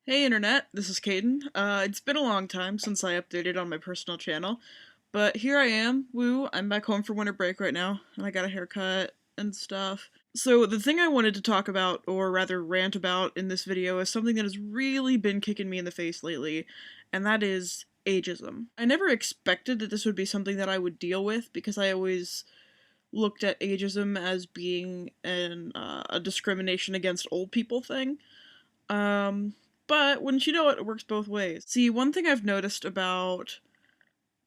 Hey internet, this is Kaeden. It's been a long time since I updated on my personal channel, but here I am, woo, I'm back home for winter break right now, and I got a haircut and stuff. So the thing I wanted to talk about, or rather rant about in this video, is something that has really been kicking me in the face lately, and that is ageism. I never expected that this would be something that I would deal with, because I always looked at ageism as being a discrimination against old people thing. Um, but wouldn't you know it, it works both ways. See, one thing I've noticed about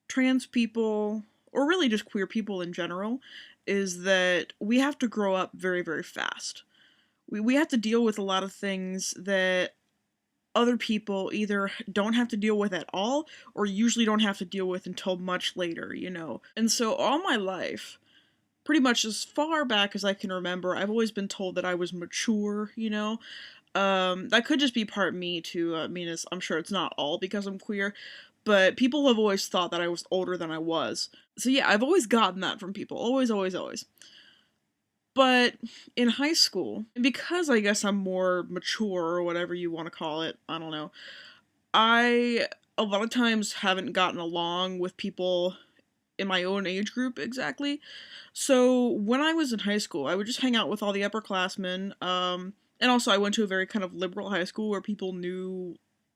trans people, or really just queer people in general, is that we have to grow up very, very fast. We have to deal with a lot of things that other people either don't have to deal with at all, or usually don't have to deal with until much later, you know? And so all my life, pretty much as far back as I can remember, I've always been told that I was mature, you know? That could just be part me too. I mean, I'm sure it's not all because I'm queer, but people have always thought that I was older than I was. So yeah, I've always gotten that from people. Always, always, always. But in high school, and because I guess I'm more mature or whatever you want to call it, I don't know, I a lot of times haven't gotten along with people in my own age group exactly. So when I was in high school, I would just hang out with all the upperclassmen. And also I went to a very kind of liberal high school where people knew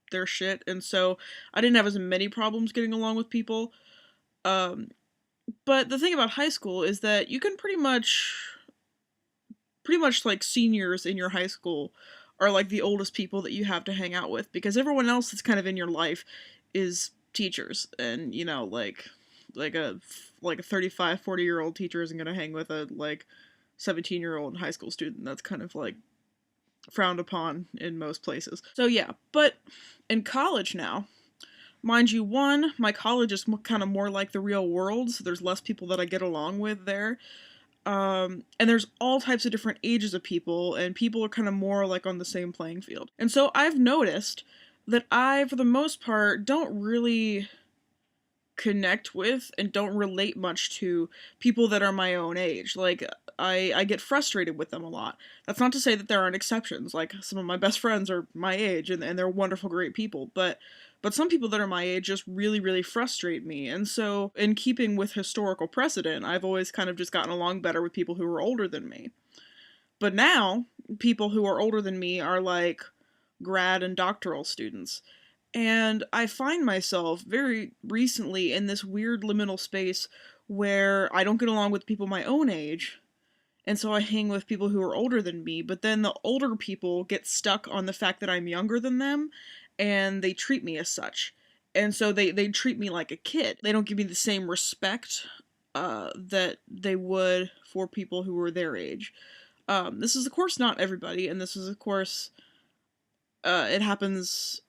their shit, and so I didn't have as many problems getting along with people. Um, but the thing about high school is that you can pretty much like seniors in your high school are like the oldest people that you have to hang out with, because everyone else that's kind of in your life is teachers, and you know, like a like a 35, 40-year-old teacher isn't going to hang with a like 17-year-old high school student. That's kind of like frowned upon in most places. So yeah, but in college now, mind you, one, my college is kind of more like the real world, so there's less people that I get along with there. And there's all types of different ages of people, and people are kind of more like on the same playing field. And so I've noticed that I, for the most part, don't really connect with and don't relate much to people that are my own age. Like, I get frustrated with them a lot. That's not to say that there aren't exceptions. Like, some of my best friends are my age, and they're wonderful, great people, but some people that are my age just really, really frustrate me. And so, in keeping with historical precedent, I've always kind of just gotten along better with people who are older than me. But now, people who are older than me are like grad and doctoral students. And I find myself very recently in this weird liminal space where I don't get along with people my own age, and so I hang with people who are older than me, but then the older people get stuck on the fact that I'm younger than them, and they treat me as such. And so they treat me like a kid. They don't give me the same respect that they would for people who were their age. This is, of course, not everybody, and this is, of course, it happens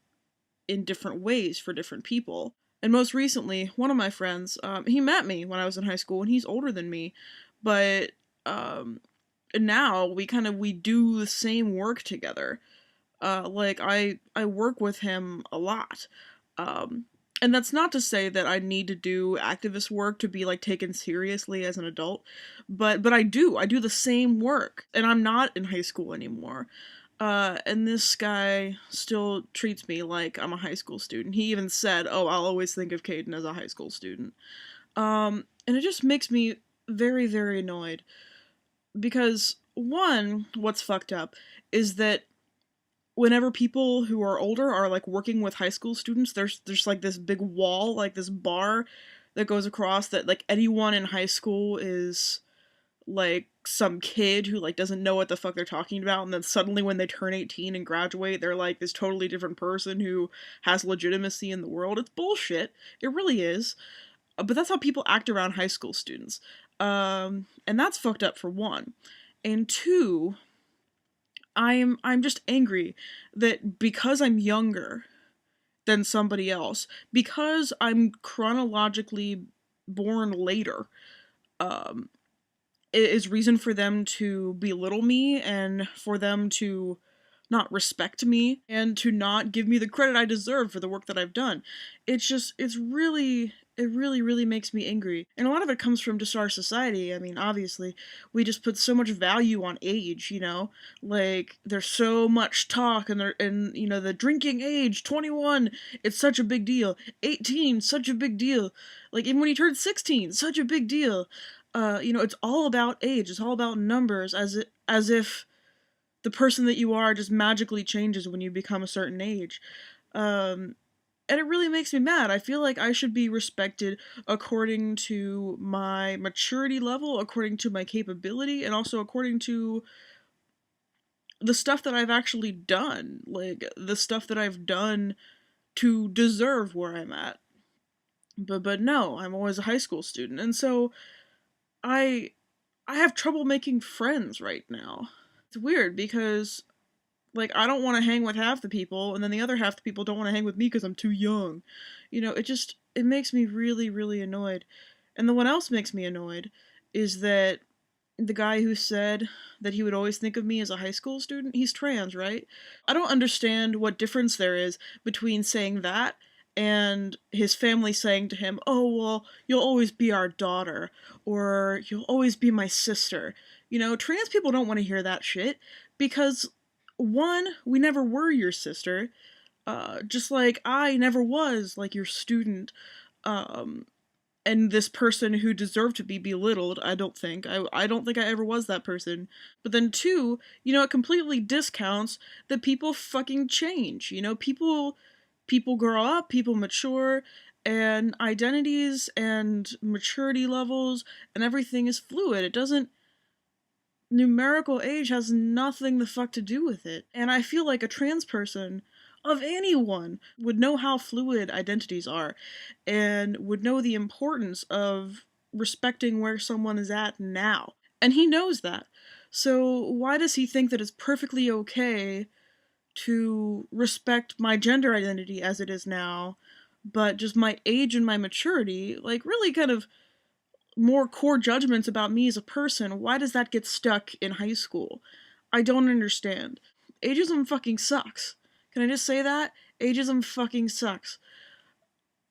in different ways for different people. And most recently, one of my friends, he met me when I was in high school, and he's older than me, but um, now we do the same work together. Like I work with him a lot. And that's not to say that I need to do activist work to be like taken seriously as an adult, but I do the same work, and I'm not in high school anymore. And this guy still treats me like I'm a high school student. He even said, "Oh, I'll always think of Kaeden as a high school student." And it just makes me very, very annoyed, because one, what's fucked up is that whenever people who are older are like working with high school students, there's like this big wall, like this bar that goes across, that like anyone in high school is like some kid who like doesn't know what the fuck they're talking about, and then suddenly when they turn 18 and graduate, they're like this totally different person who has legitimacy in the world. It's bullshit. It really is. But that's how people act around high school students. And that's fucked up, for one. And two, I'm just angry that because I'm younger than somebody else, because I'm chronologically born later, um, is reason for them to belittle me, and for them to not respect me, and to not give me the credit I deserve for the work that I've done. It's really It really, really makes me angry. And a lot of it comes from just our society. I mean, obviously, we just put so much value on age, you know? Like, there's so much talk, and you know, the drinking age, 21, it's such a big deal. 18, such a big deal. Like, even when you turn 16, such a big deal. You know, it's all about age. It's all about numbers, as if the person that you are just magically changes when you become a certain age. Um, and it really makes me mad. I feel like I should be respected according to my maturity level, according to my capability, and also according to the stuff that I've actually done. Like, the stuff that I've done to deserve where I'm at. But no, I'm always a high school student. And so I I have trouble making friends right now. It's weird because like I don't want to hang with half the people and then the other half the people don't want to hang with me because I'm too young. You know, it makes me really really annoyed. And then what else makes me annoyed is that the guy who said that he would always think of me as a high school student, he's trans, right? I don't understand what difference there is between saying that and his family saying to him, "Oh, well, you'll always be our daughter," or "You'll always be my sister." You know, trans people don't want to hear that shit because, one, we never were your sister, just like I never was, like, your student. Um, and this person who deserved to be belittled. I don't think I ever was that person. But then two, you know, it completely discounts that people fucking change. You know, people grow up, people mature, and identities and maturity levels and everything is fluid. It doesn't numerical age has nothing the fuck to do with it. And I feel like a trans person of anyone would know how fluid identities are and would know the importance of respecting where someone is at now. And he knows that. So why does he think that it's perfectly okay to respect my gender identity as it is now, but just my age and my maturity, like really kind of more core judgments about me as a person, why does that get stuck in high school? I don't understand. Ageism fucking sucks. Can I just say that? Ageism fucking sucks.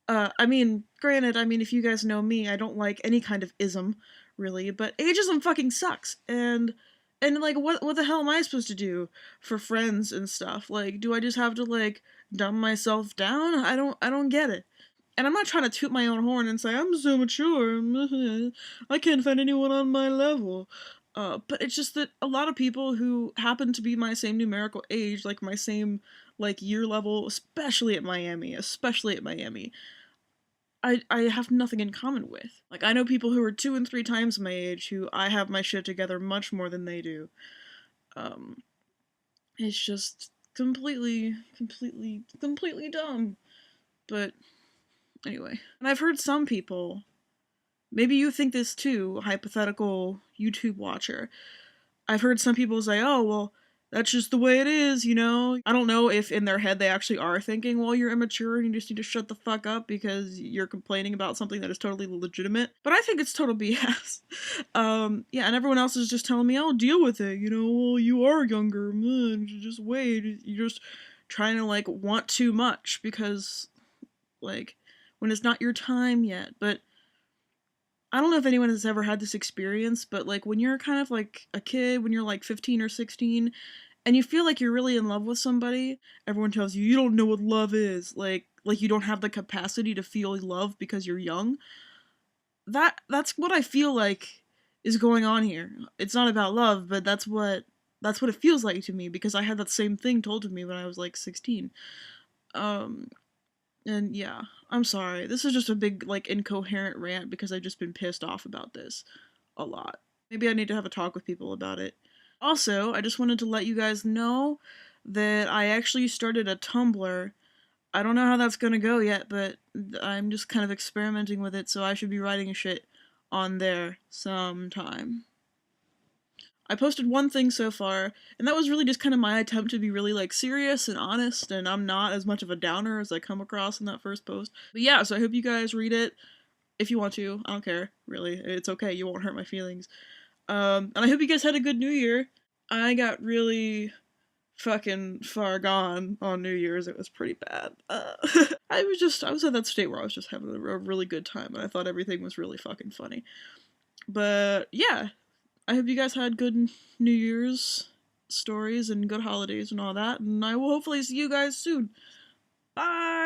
I mean, granted, I mean, if you guys know me, I don't like any kind of ism, really, but ageism fucking sucks. And like, what the hell am I supposed to do for friends and stuff? Like, do I just have to, like, dumb myself down? I don't get it. And I'm not trying to toot my own horn and say, I'm so mature, I can't find anyone on my level. But it's just that a lot of people who happen to be my same numerical age, like my same, like, year level, especially at Miami, I have nothing in common with. Like, I know people who are 2 and 3 times my age who I have my shit together much more than they do. Um, it's just completely dumb. But anyway. And I've heard some people, maybe you think this too, hypothetical YouTube watcher. I've heard some people say, oh, well, that's just the way it is, you know? I don't know if in their head they actually are thinking, well, you're immature and you just need to shut the fuck up because you're complaining about something that is totally legitimate. But I think it's total BS. Yeah, and everyone else is just telling me, oh, deal with it, you know? Well, you are younger, man, just wait. You're just trying to, like, want too much because, like, when it's not your time yet. But I don't know if anyone has ever had this experience, but like when you're kind of like a kid, when you're like 15 or 16, and you feel like you're really in love with somebody, everyone tells you you don't know what love is. Like you don't have the capacity to feel love because you're young. That's what I feel like is going on here. It's not about love, but that's what it feels like to me because I had that same thing told to me when I was like 16. Um and yeah, I'm sorry. This is just a big, like, incoherent rant because I've just been pissed off about this a lot. Maybe I need to have a talk with people about it. Also, I just wanted to let you guys know that I actually started a Tumblr. I don't know how that's gonna go yet, but I'm just kind of experimenting with it, so I should be writing shit on there sometime. I posted one thing so far, and that was really just kind of my attempt to be really, like, serious and honest, and I'm not as much of a downer as I come across in that first post. But yeah, so I hope you guys read it if you want to. I don't care, really. It's okay, you won't hurt my feelings. And I hope you guys had a good New Year. I got really fucking far gone on New Year's. It was pretty bad. I was at that state where I was just having a really good time, and I thought everything was really fucking funny. But yeah, I hope you guys had good New Year's stories and good holidays and all that, and I will hopefully see you guys soon. Bye!